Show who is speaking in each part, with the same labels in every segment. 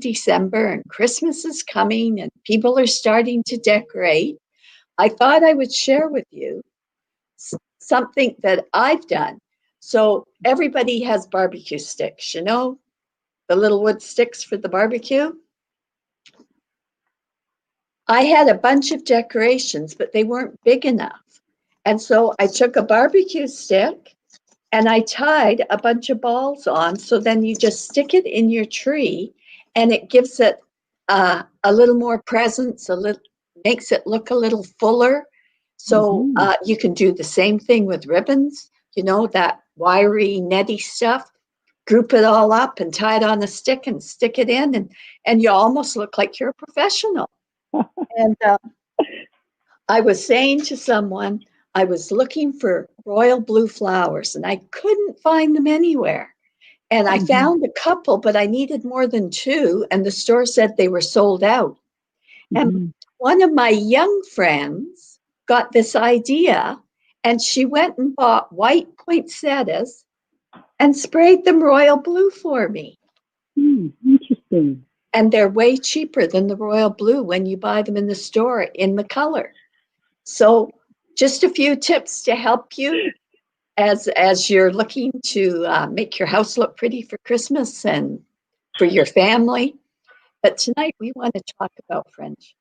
Speaker 1: December and Christmas is coming and people are starting to decorate, I thought I would share with you something that I've done. So everybody has barbecue sticks, you know, the little wood sticks for the barbecue. I had a bunch of decorations, but they weren't big enough. And so I took a barbecue stick and I tied a bunch of balls on. So then you just stick it in your tree and it gives it a little more presence, a little makes it look a little fuller. So you can do the same thing with ribbons, you know, that wiry, netty stuff. Group it all up and tie it on a stick and stick it in, and you almost look like you're a professional. And I was saying to someone, I was looking for royal blue flowers and I couldn't find them anywhere. And I found a couple, but I needed more than two. And the store said they were sold out. And one of my young friends got this idea and she went and bought white poinsettias and sprayed them royal blue for me.
Speaker 2: Interesting.
Speaker 1: And they're way cheaper than the royal blue when you buy them in the store in the color. So just a few tips to help you as you're looking to make your house look pretty for Christmas and for your family. But tonight we want to talk about friendship.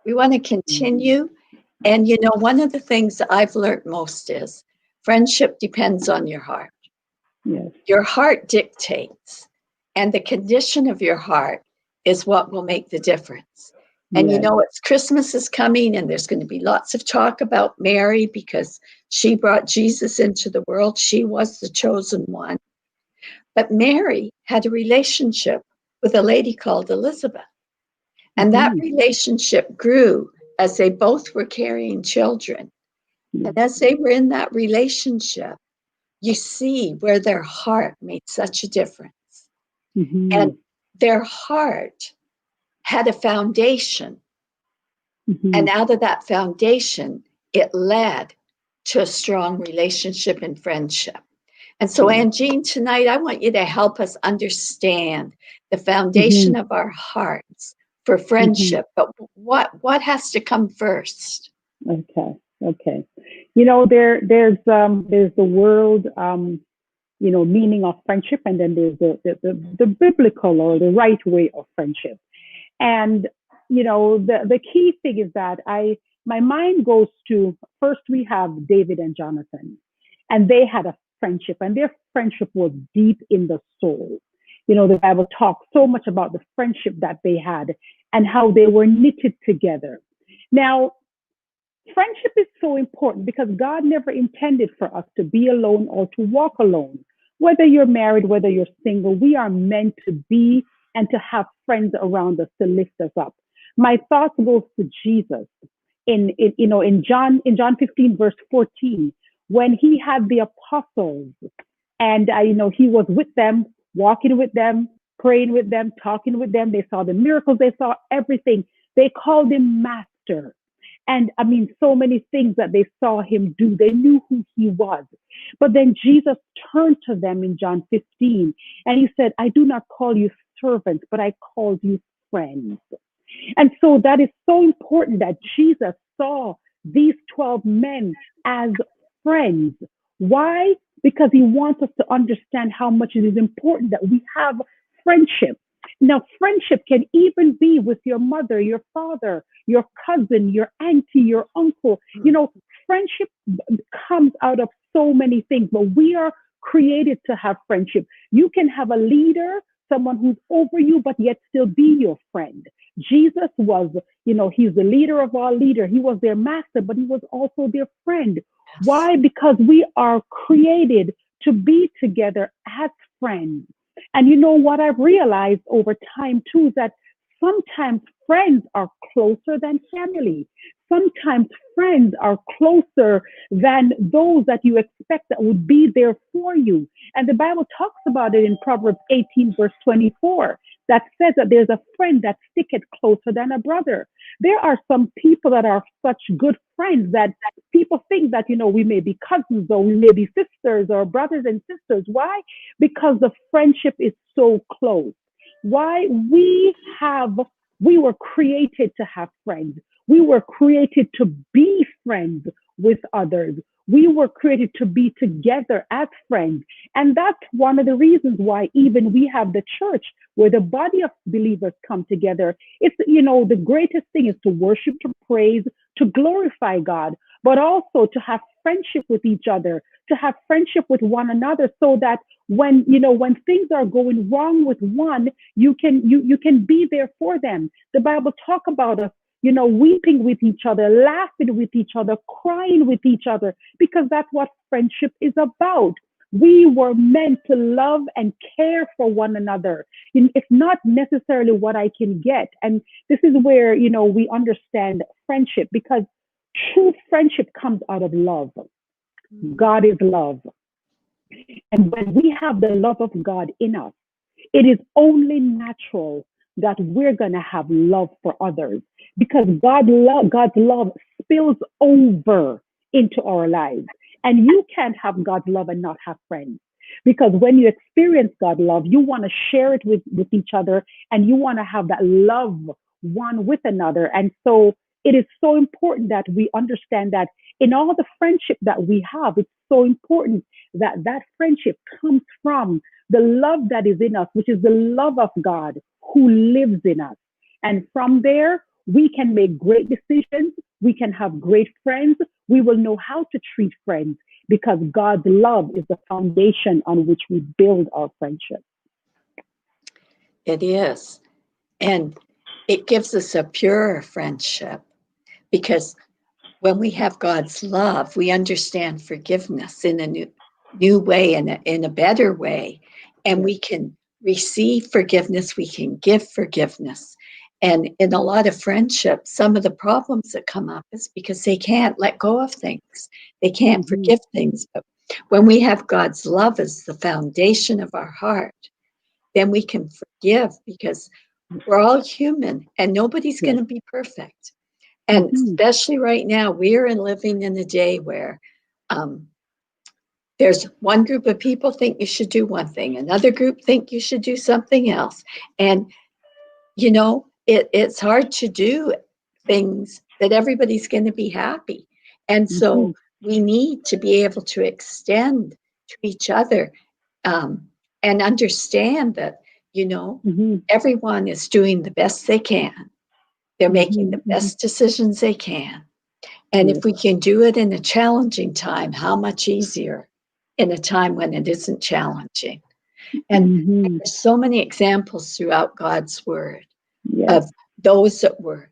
Speaker 1: We want to continue. And you know, one of the things I've learned most is friendship depends on your heart.
Speaker 2: Yes.
Speaker 1: Your heart dictates, and the condition of your heart is what will make the difference. And you know, it's Christmas is coming, and there's going to be lots of talk about Mary because she brought Jesus into the world. She was the chosen one. But Mary had a relationship with a lady called Elizabeth. And that relationship grew as they both were carrying children. And as they were in that relationship, you see where their heart made such a difference. And their heart had a foundation. And out of that foundation, it led to a strong relationship and friendship. And so, Angine, tonight, I want you to help us understand the foundation of our hearts for friendship. But what has to come first?
Speaker 2: Okay. You know, there's the world, meaning of friendship, and then there's the biblical or the right way of friendship. And the key thing is that my mind goes to, first we have David and Jonathan, and they had a friendship, and their friendship was deep in the soul. You know, the Bible talks so much about the friendship that they had and how they were knitted together. Now, friendship is so important because God never intended for us to be alone or to walk alone. Whether you're married, whether you're single, we are meant to be and to have friends around us to lift us up. My thoughts goes to Jesus in John 15 verse 14, when he had the apostles, and he was with them, walking with them, praying with them, talking with them. They saw the miracles, they saw everything. They called him master. And I mean, so many things that they saw him do. They knew who he was. But then Jesus turned to them in John 15 and he said, I do not call you servants, but I called you friends. And so that is so important that Jesus saw these 12 men as friends. Why? Because he wants us to understand how much it is important that we have friendship. Now, friendship can even be with your mother, your father, your cousin, your auntie, your uncle. Friendship comes out of so many things, but we are created to have friendship. You can have a leader, someone who's over you, but yet still be your friend. Jesus was, he's the leader of all leaders. He was their master, but he was also their friend. Yes. Why? Because we are created to be together as friends. And you know what I've realized over time too is that sometimes friends are closer than family. Sometimes friends are closer than those that you expect that would be there for you. And the Bible talks about it in Proverbs 18 verse 24 that says that there's a friend that sticketh closer than a brother. There are some people that are such good friends that people think that, we may be cousins or we may be sisters or brothers and sisters. Why? Because the friendship is so close. Why? We were created to have friends. We were created to be friends with others. We were created to be together as friends. And that's one of the reasons why even we have the church where the body of believers come together. It's, the greatest thing is to worship, to praise, to glorify God, but also to have friendship with each other, to have friendship with one another, so that when things are going wrong with one, you can be there for them. The Bible talk about us, weeping with each other, laughing with each other, crying with each other, because that's what friendship is about. We were meant to love and care for one another. It's not necessarily what I can get. And this is where, we understand friendship, because true friendship comes out of love. God is love. And when we have the love of God in us, it is only natural that we're going to have love for others, because God's love spills over into our lives. And you can't have God's love and not have friends. Because when you experience God's love, you want to share it with each other, and you want to have that love one with another. And so it is so important that we understand that in all the friendship that we have, it's so important that that friendship comes from the love that is in us, which is the love of God who lives in us. And from there, we can make great decisions. We can have great friends. We will know how to treat friends, because God's love is the foundation on which we build our friendship.
Speaker 1: It is. And it gives us a pure friendship, because when we have God's love, we understand forgiveness in a new way, and in a better way. And we can receive forgiveness, we can give forgiveness. And in a lot of friendships, some of the problems that come up is because they can't let go of things. They can't forgive things. But when we have God's love as the foundation of our heart, then we can forgive, because we're all human and nobody's going to be perfect. And especially right now, we're living in a day where there's one group of people think you should do one thing, another group think you should do something else. And, it's hard to do things that everybody's going to be happy. And so we need to be able to extend to each other, and understand that, everyone is doing the best they can. They're making the best decisions they can. And if we can do it in a challenging time, how much easier in a time when it isn't challenging. And there's so many examples throughout God's word of those that were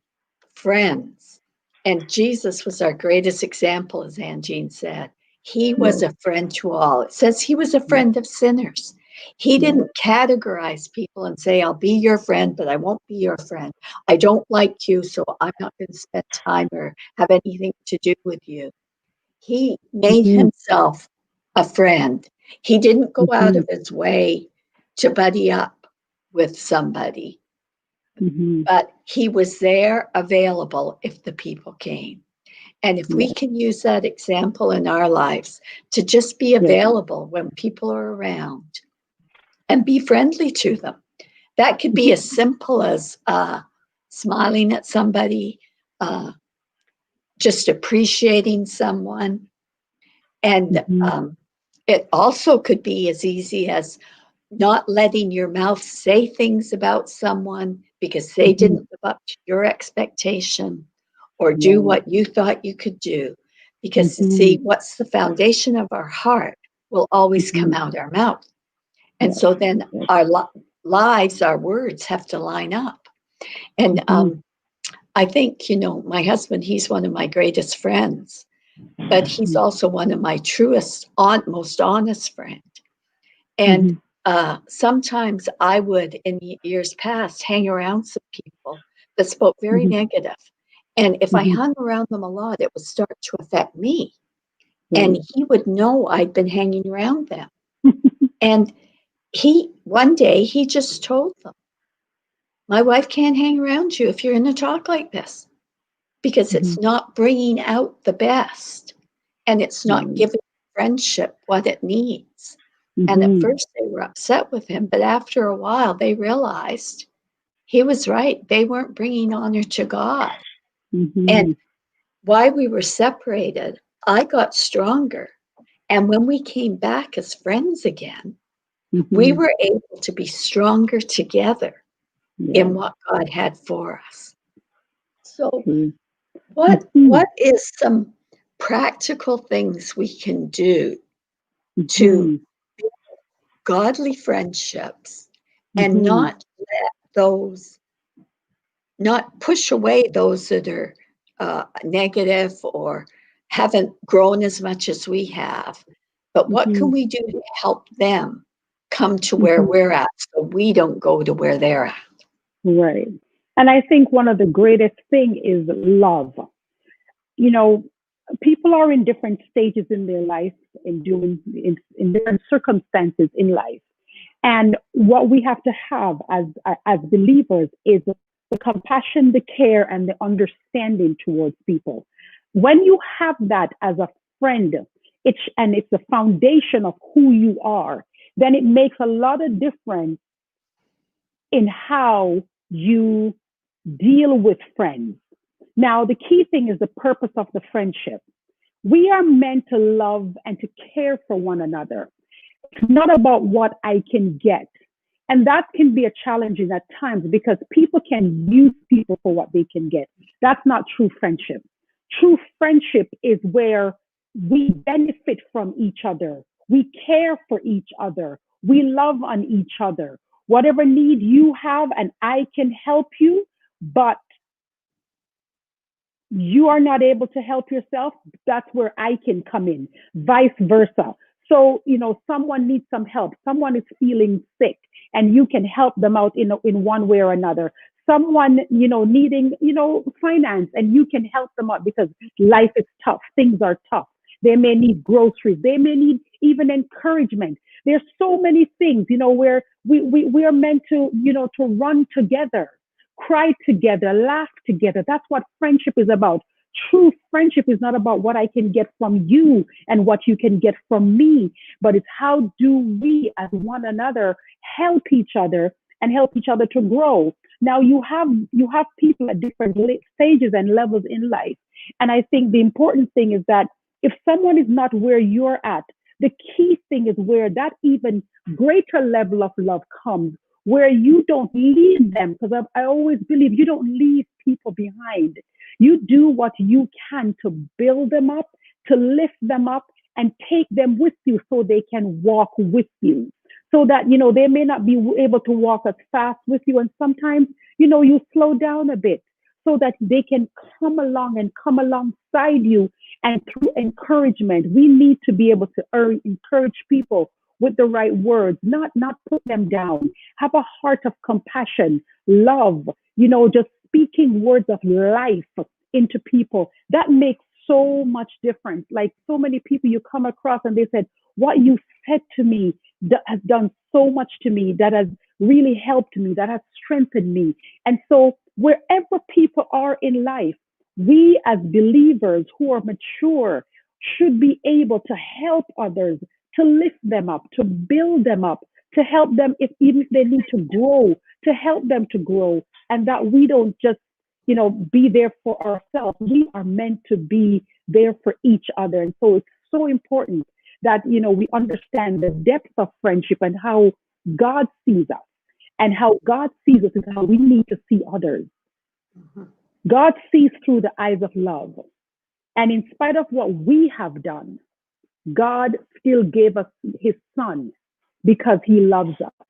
Speaker 1: friends. And Jesus was our greatest example, as Anjean said. He was a friend to all. It says he was a friend of sinners. He didn't categorize people and say, I'll be your friend, but I won't be your friend. I don't like you, so I'm not going to spend time or have anything to do with you. He made himself a friend. He didn't go out of his way to buddy up with somebody, but he was there available if the people came. And if we can use that example in our lives to just be available when people are around and be friendly to them, that could be as simple as smiling at somebody, just appreciating someone. And it also could be as easy as not letting your mouth say things about someone because they didn't live up to your expectation or do what you thought you could do. Because see, what's the foundation of our heart will always come out our mouth. And so then our lives, our words have to line up. And I think, my husband, he's one of my greatest friends, but he's also one of my truest, most honest friends. And sometimes I would, in years past, hang around some people that spoke very negative. And if I hung around them a lot, it would start to affect me. And he would know I'd been hanging around them. And one day, he just told them, my wife can't hang around you if you're in a talk like this, because it's not bringing out the best, and it's not giving friendship what it needs. And at
Speaker 2: Mm-hmm.
Speaker 1: first they were upset with him, but after a while they realized he was right. They weren't bringing honor to God. And
Speaker 2: Mm-hmm.
Speaker 1: while we were separated, I got stronger. And when we came back as friends again, we
Speaker 2: Mm-hmm.
Speaker 1: were able to be stronger together
Speaker 2: Yeah.
Speaker 1: in what God had for us. So,
Speaker 2: True.
Speaker 1: what
Speaker 2: Mm-hmm.
Speaker 1: what is some practical things we can do to
Speaker 2: Mm-hmm.
Speaker 1: build godly friendships and
Speaker 2: Mm-hmm.
Speaker 1: not let those, not push away those that are negative or haven't grown as much as we have, but what
Speaker 2: Mm-hmm.
Speaker 1: can we do to help them come to where
Speaker 2: Mm-hmm.
Speaker 1: we're at so we don't go to where they're at?
Speaker 2: Right. And I think one of the greatest thing is love. You know, people are in different stages in their life, in different circumstances in life. And what we have to have as believers is the compassion, the care, and the understanding towards people. When you have that as a friend, it's the foundation of who you are, then it makes a lot of difference in how you deal with friends. Now, the key thing is the purpose of the friendship. We are meant to love and to care for one another. It's not about what I can get. And that can be a challenging at times because people can use people for what they can get. That's not true friendship. True friendship is where we benefit from each other. We care for each other. We love on each other. Whatever need you have, and I can help you, but you are not able to help yourself, that's where I can come in, vice versa. So, someone needs some help. Someone is feeling sick and you can help them out in one way or another. Someone, needing, finance and you can help them out because life is tough. Things are tough. They may need groceries. They may need even encouragement. There's so many things, where we are meant to, to run together, cry together, laugh together. That's what friendship is about. True friendship is not about what I can get from you and what you can get from me, but it's how do we as one another help each other and help each other to grow. Now you have people at different stages and levels in life. And I think the important thing is that if someone is not where you're at, the key thing is where that even greater level of love comes, where you don't leave them, because I always believe you don't leave people behind. You do what you can to build them up, to lift them up, and take them with you so they can walk with you. So that, they may not be able to walk as fast with you. And sometimes, you slow down a bit so that they can come along and come alongside you. And through encouragement, we need to be able to encourage people with the right words, not put them down. Have a heart of compassion, love, just speaking words of life into people. That makes so much difference. Like so many people you come across and they said, what you said to me that has done so much to me, that has really helped me, that has strengthened me. And so wherever people are in life, we as believers who are mature should be able to help others, to lift them up, to build them up, to help them even if they need to grow, to help them to grow. And that we don't just, be there for ourselves. We are meant to be there for each other. And so it's so important that, we understand the depth of friendship and how God sees us, and how God sees us is how we need to see others.
Speaker 1: Mhm.
Speaker 2: God sees through the eyes of love. And in spite of what we have done, God still gave us his son because he loves us.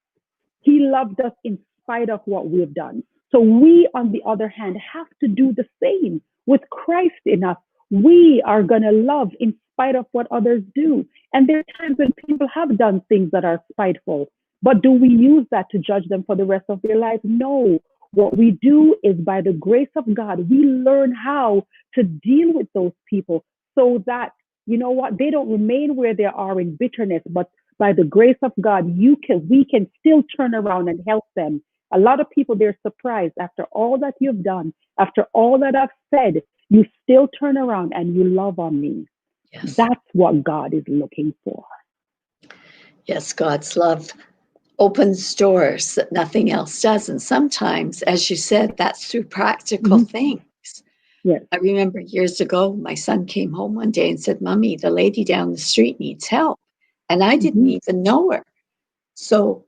Speaker 2: He loved us in spite of what we've done. So we, on the other hand, have to do the same with Christ in us. We are going to love in spite of what others do. And there are times when people have done things that are spiteful, but do we use that to judge them for the rest of their life? No. What we do is by the grace of God, we learn how to deal with those people so that, they don't remain where they are in bitterness, but by the grace of God, we can still turn around and help them. A lot of people, they're surprised after all that you've done, after all that I've said, you still turn around and you love on me.
Speaker 1: Yes.
Speaker 2: That's what God is looking for.
Speaker 1: Yes, God's love opens doors that nothing else does. And sometimes, as you said, that's through practical
Speaker 2: Hmm.
Speaker 1: things.
Speaker 2: Yes.
Speaker 1: I remember years ago, my son came home one day and said, Mommy, the lady down the street needs help. And I didn't
Speaker 2: Hmm.
Speaker 1: even know her. So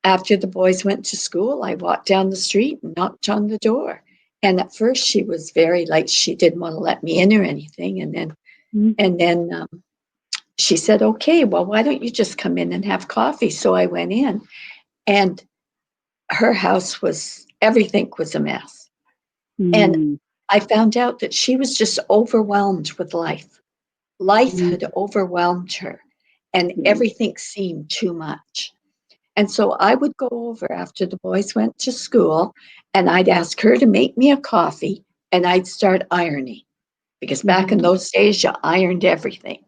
Speaker 1: after the boys went to school, I walked down the street and knocked on the door. And at first she was very like, she didn't want to let me in or anything. And then she said, okay, well, why don't you just come in and have coffee? So I went in, and her house was, everything was a mess. And
Speaker 2: Mm.
Speaker 1: I found out that she was just overwhelmed with life. Life
Speaker 2: Mm.
Speaker 1: had overwhelmed her, and
Speaker 2: Yes.
Speaker 1: everything seemed too much. And so I would go over after the boys went to school, and I'd ask her to make me a coffee, and I'd start ironing, because back in
Speaker 2: Hmm.
Speaker 1: those days, you ironed everything.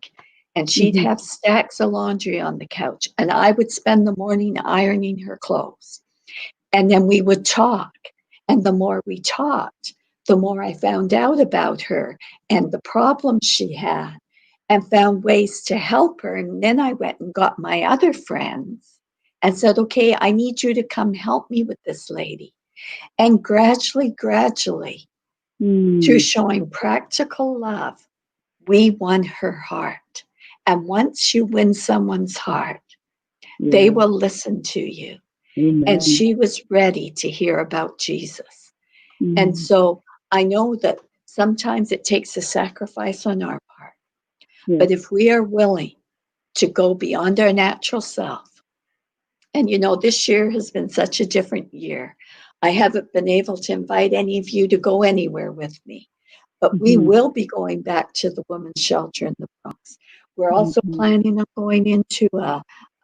Speaker 1: And she'd
Speaker 2: Hmm.
Speaker 1: have stacks of laundry on the couch, and I would spend the morning ironing her clothes. And then we would talk. And the more we talked, the more I found out about her and the problems she had, and found ways to help her. And then I went and got my other friends and said, okay, I need you to come help me with this lady. And gradually, through
Speaker 2: Mm.
Speaker 1: showing practical love, we won her heart. And once you win someone's heart, they
Speaker 2: Yeah.
Speaker 1: will listen to you. And
Speaker 2: Amen.
Speaker 1: she was ready to hear about Jesus. And
Speaker 2: Mm.
Speaker 1: so I know that sometimes it takes a sacrifice on our part.
Speaker 2: Yes.
Speaker 1: But if we are willing to go beyond our natural self, and this year has been such a different year. I haven't been able to invite any of you to go anywhere with me, but we
Speaker 2: Hmm.
Speaker 1: will be going back to the women's shelter in the Bronx. We're also
Speaker 2: Hmm.
Speaker 1: planning on going into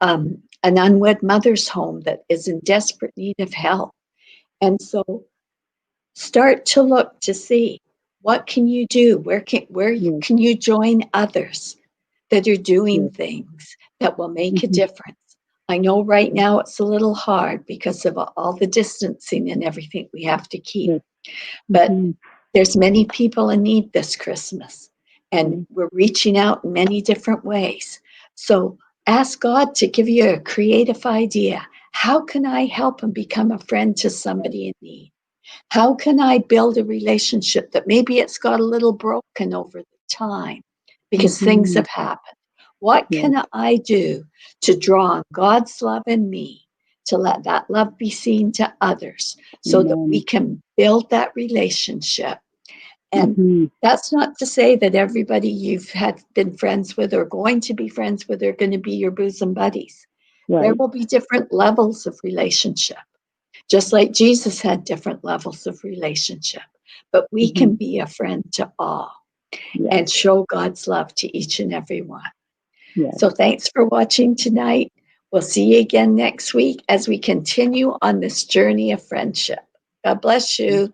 Speaker 1: an unwed mother's home that is in desperate need of help. And so start to look to see, what can you do? Where
Speaker 2: Yes.
Speaker 1: can you join others that are doing
Speaker 2: Yes.
Speaker 1: thing that will make a
Speaker 2: Hmm.
Speaker 1: difference? I know right
Speaker 2: Yes.
Speaker 1: now it's a little hard because of all the distancing and everything we have to keep,
Speaker 2: Yes.
Speaker 1: but
Speaker 2: Hmm.
Speaker 1: there's many people in need this Christmas, and
Speaker 2: Yes.
Speaker 1: we're reaching out in many different ways. So ask God to give you a creative idea. How can I help and become a friend to somebody in need? How can I build a relationship that maybe it's got a little broken over the time because things
Speaker 2: Hmm.
Speaker 1: have happened? What
Speaker 2: Yes.
Speaker 1: can I do to draw on God's love in me, to let that love be seen to others so that we
Speaker 2: Amen.
Speaker 1: can build that relationship? And
Speaker 2: Hmm.
Speaker 1: that's not to say that everybody you've had been friends with or going to be friends with are going to be your bosom buddies. There
Speaker 2: Right.
Speaker 1: will be different levels of relationship, just like Jesus had different levels of relationship. But we
Speaker 2: Hmm.
Speaker 1: can be a friend to all
Speaker 2: Yes.
Speaker 1: and show God's love to each and every one.
Speaker 2: Yes.
Speaker 1: So thanks for watching tonight. We'll see you again next week as we continue on this journey of friendship. God bless you.